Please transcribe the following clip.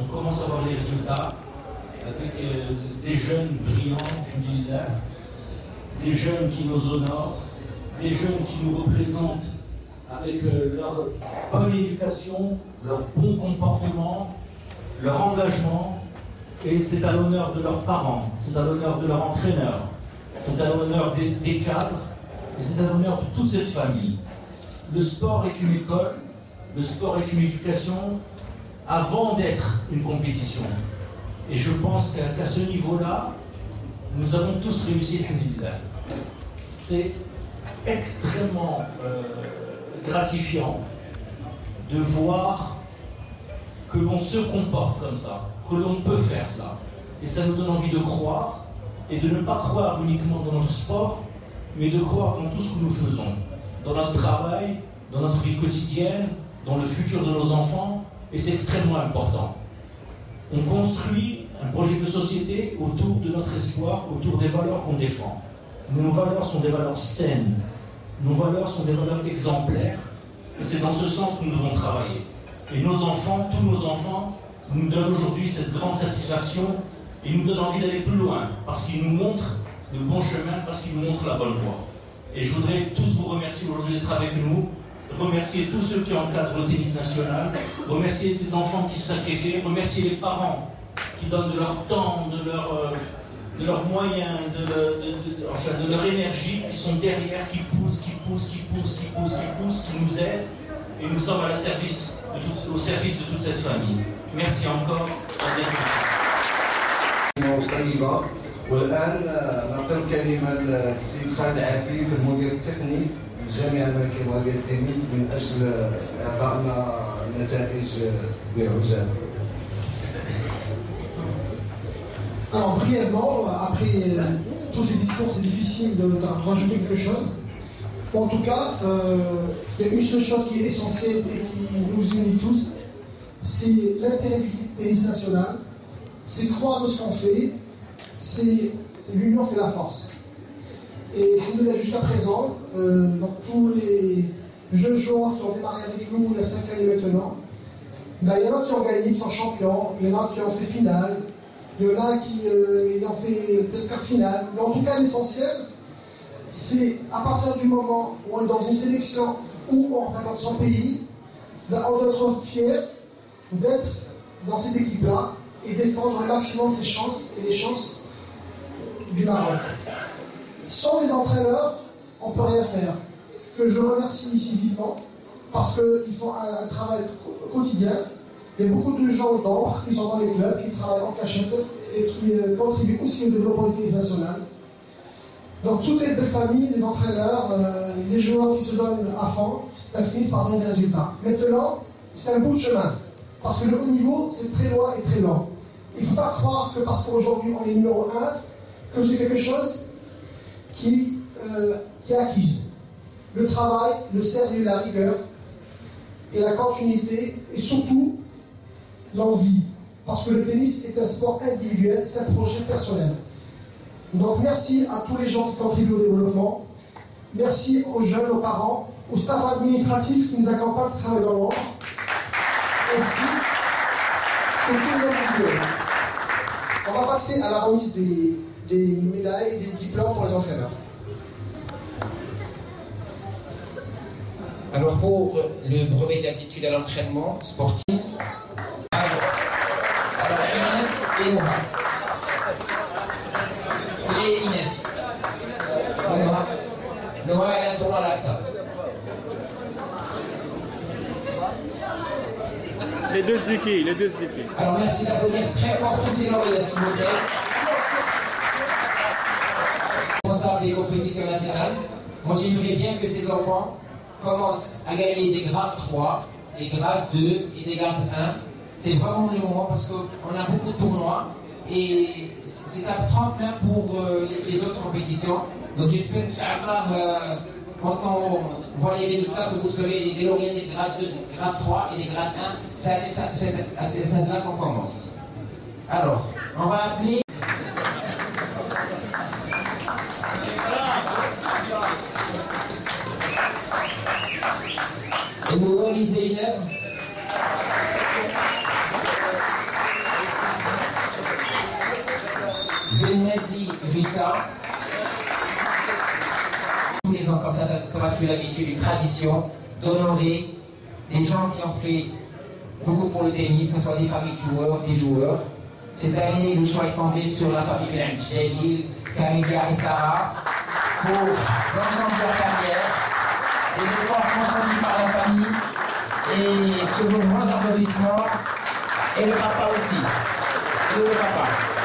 on commence à voir les résultats avec des jeunes brillants, des jeunes qui nous honorent, des jeunes qui nous représentent avec leur bonne éducation, leur bon comportement, leur engagement, et c'est à l'honneur de leurs parents, c'est à l'honneur de leurs entraîneurs, c'est à l'honneur des cadres, et c'est à l'honneur de toute cette famille. Le sport est une école, le sport est une éducation avant d'être une compétition. Et je pense qu'à ce niveau-là, nous avons tous réussi, alhamdoulilah. C'est extrêmement gratifiant de voir que l'on se comporte comme ça, que l'on peut faire cela. Et ça nous donne envie de croire, et de ne pas croire uniquement dans notre sport, mais de croire dans tout ce que nous faisons, dans notre travail, dans notre vie quotidienne, dans le futur de nos enfants, et c'est extrêmement important. On construit un projet de société autour de notre espoir, autour des valeurs qu'on défend. Nos valeurs sont des valeurs saines, nos valeurs sont des valeurs exemplaires, et c'est dans ce sens que nous devons travailler. Et nos enfants, tous nos enfants, nous donnent aujourd'hui cette grande satisfaction, et nous donnent envie d'aller plus loin, parce qu'ils nous montrent le bon chemin, parce qu'ils nous montrent la bonne voie. Et je voudrais tous vous remercier aujourd'hui d'être avec nous, remercier tous ceux qui encadrent le tennis national, remercier ces enfants qui se sacrifient, remercier les parents qui donnent de leur temps, de leurs moyens, de leur énergie, qui sont derrière, qui poussent, qui nous aident, et nous sommes au service de toute cette famille. Merci encore. والآن نعطي الكلمة للسيد خالد عفيف المدير التقني للجامعة الملكية المغربية للتنس من أجل إعطائنا نتائج بعجالة. Alors brièvement, après tous ces discours, c'est difficile de rajouter quelque chose. En tout cas, il y a une seule chose qui est essentielle et qui nous unit tous, c'est l'intérêt du tennis national, c'est croire de ce qu'on fait, c'est l'union fait la force. Et jusqu'à présent, dans tous les jeunes joueurs qui ont démarré avec nous il y a 5 années maintenant, ben, il y en a qui ont gagné, qui sont champions, il y en a qui ont fait finale, il y en a qui ont fait peut-être quart finale. Mais en tout cas, l'essentiel, c'est à partir du moment où on est dans une sélection où on représente son pays, ben, on doit être fier d'être dans cette équipe-là et défendre le maximum ses chances et les chances du Maroc. Sans les entraîneurs, on ne peut rien faire. Que je remercie ici vivement, parce qu'ils font un travail quotidien. Il y a beaucoup de gens d'ombre qui sont dans les clubs, qui travaillent en cachette et qui contribuent aussi au développement du tennis national. Donc toute cette belle famille, les entraîneurs, les joueurs qui se donnent à fond, finissent par donner des résultats. Maintenant, c'est un bout de chemin, parce que le haut niveau, c'est très loin et très lent. Il ne faut pas croire que parce qu'aujourd'hui on est numéro 1, que c'est quelque chose qui est acquise. Le travail, le sérieux, la rigueur et la continuité et surtout l'envie. Parce que le tennis est un sport individuel, c'est un projet personnel. Donc merci à tous les gens qui contribuent au développement. Merci aux jeunes, aux parents, au staff administratif qui nous accompagne, qui travaille dans l'ombre. Ainsi que tout le monde. On va passer à la remise des médailles et des diplômes pour les entraîneurs. Alors pour le brevet d'aptitude à l'entraînement sportif, alors Inès et Noah. Et Inès. Noah elle a un tournoi à l'AXA. Les deux équipes. Alors merci d'applaudir très fort tous ces lauréats s'il vous plaît. Responsable des compétitions nationales, moi j'aimerais bien que ces enfants commencent à gagner des grades 3, des grades 2 et des grades 1. C'est vraiment le moment parce qu'on a beaucoup de tournois et c'est un tremplin pour les autres compétitions. Donc j'espère que quand on voit les résultats que vous serez des lauréats des grades 2, des grades 3 et des grades 1, c'est à ce stade-là qu'on commence. Alors, on va appeler... Et vous réalisez une œuvre. Mehdi Rita. Tous les ans, comme ça va tuer l'habitude, une tradition d'honorer des gens qui ont fait beaucoup pour le tennis, que ce soit des familles de joueurs, des joueurs. Cette année, le choix est tombé sur la famille Ben Jalil, Camilla et Sarah pour l'ensemble de leur carrière. Les efforts consentis par la famille et selon grands applaudissements, et le papa aussi. Et le papa.